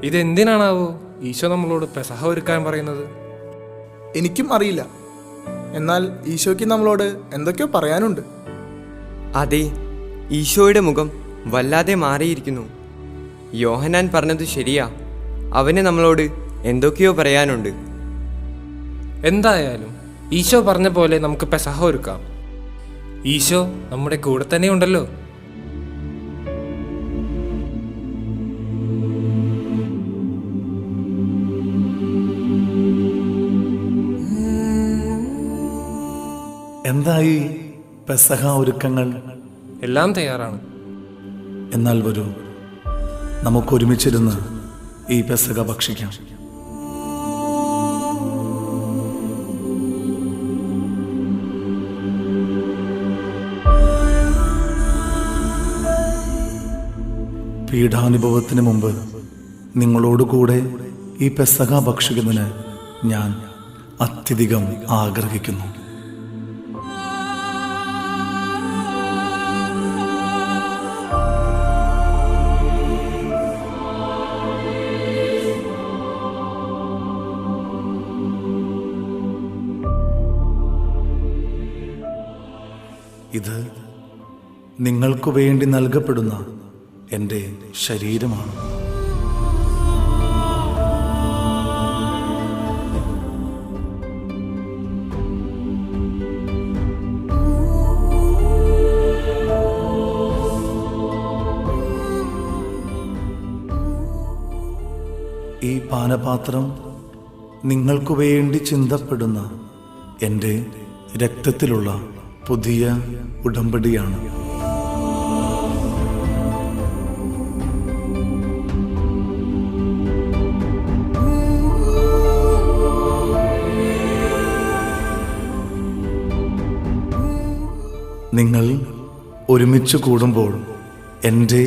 ഇതെന്തിനാണാവോ ഈശോ നമ്മളോട് പെസഹ ഒരുക്കാൻ പറയുന്നത്? എനിക്കും അറിയില്ല. എന്നാൽ ഈശോയ്ക്ക് നമ്മളോട് എന്തൊക്കെയോ പറയാനുണ്ട്. അതെ, ഈശോയുടെ മുഖം വല്ലാതെ മാറിയിരിക്കുന്നു. യോഹന്നാൻ പറഞ്ഞത് ശരിയാ, അവന് നമ്മളോട് എന്തൊക്കെയോ പറയാനുണ്ട്. എന്തായാലും ഈശോ പറഞ്ഞ പോലെ നമുക്ക് പെസഹ ഒരുക്കാം. ഈശോ നമ്മുടെ കൂടെ തന്നെ ഉണ്ടല്ലോ. എന്തായി പെസഹ ഒരുക്കങ്ങൾ? എല്ലാം തയ്യാറാണ്. എന്നാൽ വരൂ, നമുക്കൊരുമിച്ചിരുന്ന് ഈ പെസഹ ഭക്ഷിക്കാം. പീഡാനുഭവത്തിന് മുമ്പ് നിങ്ങളോടുകൂടെ ഈ പെസഹ ഭക്ഷിക്കുന്നതിന് ഞാൻ അത്യധികം ആഗ്രഹിക്കുന്നു. ഇത് നിങ്ങൾക്കു വേണ്ടി നൽകപ്പെടുന്ന എൻ്റെ ശരീരമാണ്. ഈ പാനപാത്രം നിങ്ങൾക്കു വേണ്ടി ചിന്തപ്പെടുന്ന എൻ്റെ രക്തത്തിലുള്ള പുതിയ ഉടമ്പടിയാണ്. നിങ്ങൾ ഒരുമിച്ച് കൂടുമ്പോൾ എൻ്റെ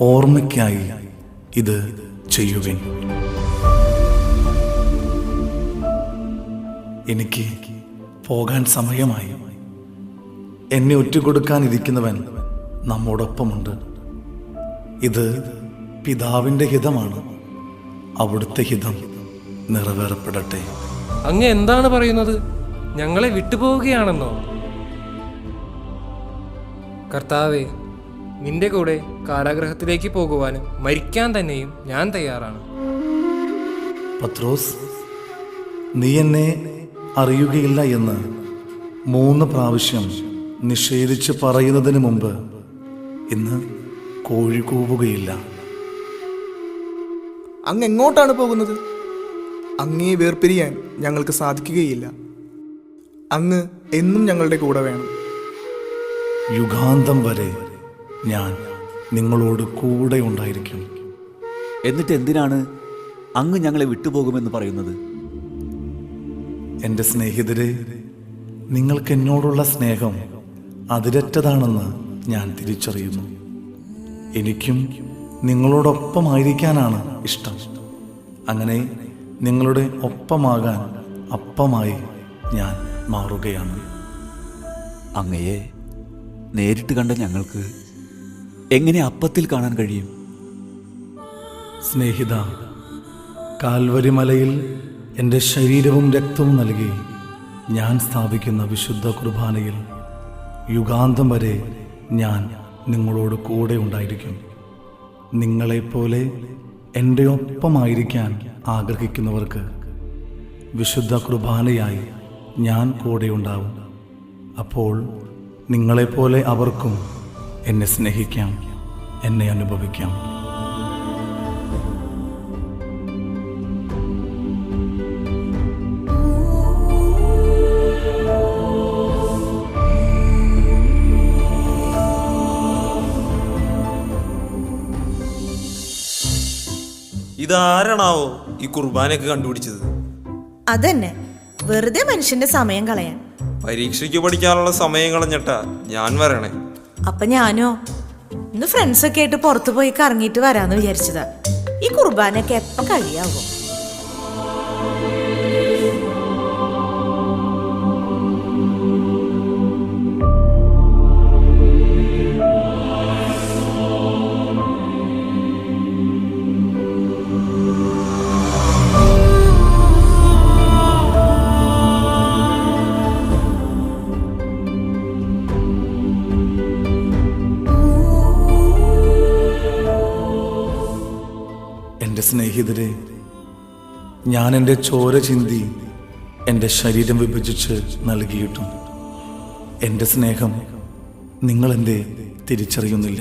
ഓർമ്മയ്ക്കായി ഇത് ചെയ്യുവിൻ. എനിക്ക് പോകാൻ സമയമായി. എന്നെ ഒറ്റുകൊടുക്കാനിരിക്കുന്നവൻ നമ്മോടൊപ്പമുണ്ട്. ഇത് പിതാവിൻ്റെ ഹിതമാണ്. അവിടുത്തെ ഹിതം നിറവേറപ്പെടട്ടെ. അങ്ങ് എന്താണ് പറയുന്നത്? ഞങ്ങളെ വിട്ടുപോവുകയാണെന്നോ? കർത്താവേ, നിന്റെ കൂടെ കാരാഗൃഹത്തിലേക്ക് പോകുവാനും മരിക്കാൻ തന്നെയും ഞാൻ തയ്യാറാണ്. പത്രോസ്, നീ എന്നെ അറിയുകയില്ല എന്ന് 3 പ്രാവശ്യം നിഷേധിച്ച് പറയുന്നതിന് മുമ്പ് ഇന്ന് കോഴി കൂവുകയില്ല. അങ്ങ് എങ്ങോട്ടാണ് പോകുന്നത്? അങ്ങയെ വേർപിരിയാൻ ഞങ്ങൾക്ക് സാധിക്കുകയില്ല. അങ്ങ് എന്നും ഞങ്ങളുടെ കൂടെ വേണം. യുഗാന്തം വരെ ഞാൻ നിങ്ങളോട് കൂടെ ഉണ്ടായിരിക്കും. എന്നിട്ട് എന്തിനാണ് അങ്ങ് ഞങ്ങളെ വിട്ടുപോകുമെന്ന് പറയുന്നത്? എൻ്റെ സ്നേഹിതരെ, നിങ്ങൾക്ക് എന്നോടുള്ള സ്നേഹം അതിരറ്റതാണെന്ന് ഞാൻ തിരിച്ചറിയുന്നു. എനിക്കും നിങ്ങളോടൊപ്പമായിരിക്കാനാണ് ഇഷ്ടം. അങ്ങനെ നിങ്ങളുടെ ഒപ്പമാകാൻ അപ്പമായി ഞാൻ മാറുകയാണ്. അങ്ങയെ നേരിട്ട് കണ്ട ഞങ്ങൾക്ക് എങ്ങനെ അപ്പത്തിൽ കാണാൻ കഴിയും? സ്നേഹിത, കാൽവരി മലയിൽ എൻ്റെ ശരീരവും രക്തവും നൽകി ഞാൻ സ്ഥാപിക്കുന്ന വിശുദ്ധ കുർബാനയിൽ യുഗാന്തം വരെ ഞാൻ നിങ്ങളോട് കൂടെ ഉണ്ടായിരിക്കും. നിങ്ങളെപ്പോലെ എൻ്റെ ഒപ്പമായിരിക്കാൻ ആഗ്രഹിക്കുന്നവർക്ക് വിശുദ്ധ കുർബാനയായി ഞാൻ കൂടെ ഉണ്ടാവും. അപ്പോൾ നിങ്ങളെപ്പോലെ അവർക്കും എന്നെ സ്നേഹിക്കാം, എന്നെ അനുഭവിക്കാം. ഇതാരാണാവോ ഈ കുർബാനയൊക്കെ കണ്ടുപിടിച്ചത്? അതന്നെ, വെറുതെ മനുഷ്യന്റെ സമയം കളയാൻ. പരീക്ഷയ്ക്ക് പഠിക്കാനുള്ള സമയം കളഞ്ഞിട്ടാ ഞാൻ വരണേ. അപ്പൊ ഞാനോ ഇന്ന് ഫ്രണ്ട്സൊക്കെ ആയിട്ട് പുറത്തു പോയി കറങ്ങിയിട്ട് വരാന്ന് വിചാരിച്ചതാ. ഈ കുർബാനയൊക്കെ എപ്പം കഴിയാവോ? സ്നേഹിതരെ, ഞാൻ എൻ്റെ ചോര ചിന്തി എൻ്റെ ശരീരം വിഭജിച്ച് നൽകിയിട്ടും എൻ്റെ സ്നേഹം നിങ്ങളെന്തേ തിരിച്ചറിയുന്നില്ല?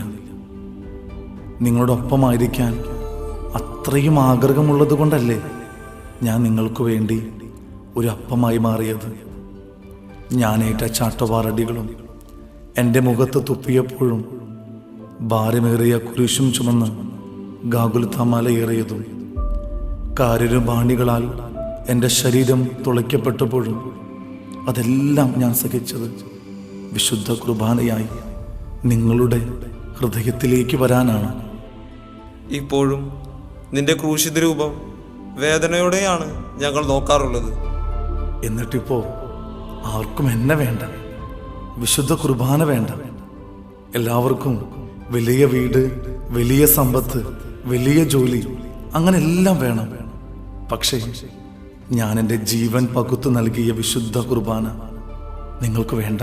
നിങ്ങളോടൊപ്പമായിരിക്കാൻ അത്രയും ആഗ്രഹമുള്ളത് കൊണ്ടല്ലേ ഞാൻ നിങ്ങൾക്ക് വേണ്ടി ഒരു അപ്പമായി മാറിയത്? ഞാനേറ്റ ചാട്ടവാറടികളും എൻ്റെ മുഖത്ത് തുപ്പിയപ്പോഴും ഭാരമേറിയ കുരിശും ചുമന്ന് ഗാഗുൽത്താമലയേറിയതും കാരുരുബാണികളാൽ എൻ്റെ ശരീരം തുളയ്ക്കപ്പെട്ടപ്പോഴും അതെല്ലാം ഞാൻ സഹിച്ചത് വിശുദ്ധ കുർബാനയായി നിങ്ങളുടെ ഹൃദയത്തിലേക്ക് വരാനാണ്. ഇപ്പോഴും നിന്റെ ക്രൂശിത രൂപം വേദനയോടെയാണ് ഞങ്ങൾ നോക്കാറുള്ളത്. എന്നിട്ടിപ്പോൾ ആർക്കും എന്നെ വേണ്ട, വിശുദ്ധ കുർബാന വേണ്ട. എല്ലാവർക്കും വലിയ വീട്, വലിയ സമ്പത്ത്, വലിയ ജോലി, അങ്ങനെ എല്ലാം വേണം. പക്ഷേ ഞാൻ എൻ്റെ ജീവൻ പകുത്തു നൽകിയ വിശുദ്ധ കുർബാന നിങ്ങൾക്ക് വേണ്ട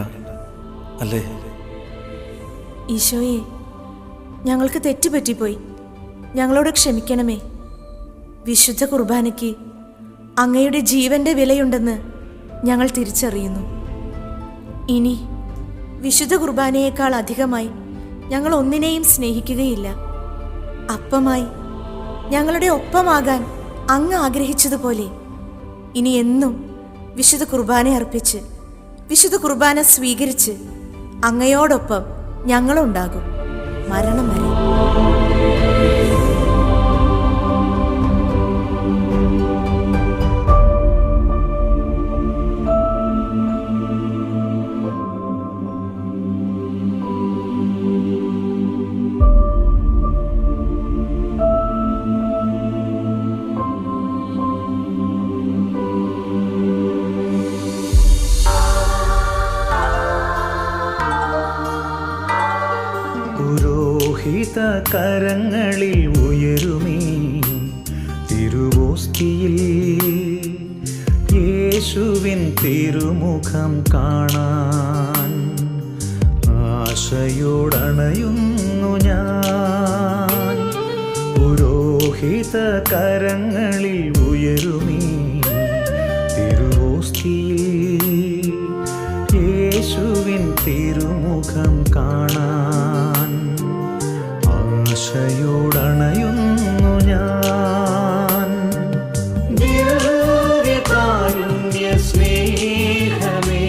അല്ലേ? ഈശോയെ, ഞങ്ങൾക്ക് തെറ്റുപറ്റിപ്പോയി, ഞങ്ങളോട് ക്ഷമിക്കണമേ. വിശുദ്ധ കുർബാനയ്ക്ക് അങ്ങയുടെ ജീവന്റെ വിലയുണ്ടെന്ന് ഞങ്ങൾ തിരിച്ചറിയുന്നു. ഇനി വിശുദ്ധ കുർബാനയേക്കാൾ അധികമായി ഞങ്ങൾ ഒന്നിനെയും സ്നേഹിക്കുകയില്ല. അപ്പമായി ഞങ്ങളുടെ ഒപ്പമാകാൻ അങ്ങ് ആഗ്രഹിച്ചതുപോലെ ഇനി എന്നും വിശുദ്ധ കുർബാന അർപ്പിച്ച് വിശുദ്ധ കുർബാന സ്വീകരിച്ച് അങ്ങയോടൊപ്പം ഞങ്ങളുണ്ടാകും മരണം വരെ. പുരോഹിത കരങ്ങളിൽ ഉയരുമീ തിരുവോസ്തിയിൽ യേശുവിൻ തിരുമുഖം കാണാൻ ആശയോടണയുന്നു ഞാൻ. പുരോഹിത കരങ്ങളിൽ ഉയരുമീ തിരുവോസ്തിയിൽ യേശുവിൻ തിരുമുഖം കാണാൻ ആശയോടണയുന്നു ഞാൻ. ദിവ്യകാരുണ്യ സ്നേഹമേ,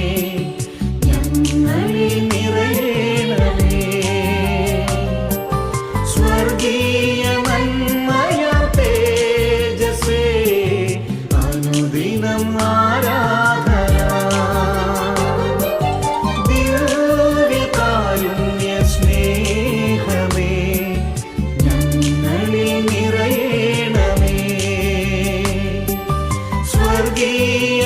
ഞങ്ങളിൽ നിറയണമേ. സ്വർഗീയ നന്മയ തേജസ്സേ, അനുദിനം ആരാധന. ദിവ്യകാരുണ്യ സ്നേഹമേ, ഞങ്ങളിൽ നിറയണമേ. സ്വർഗീയ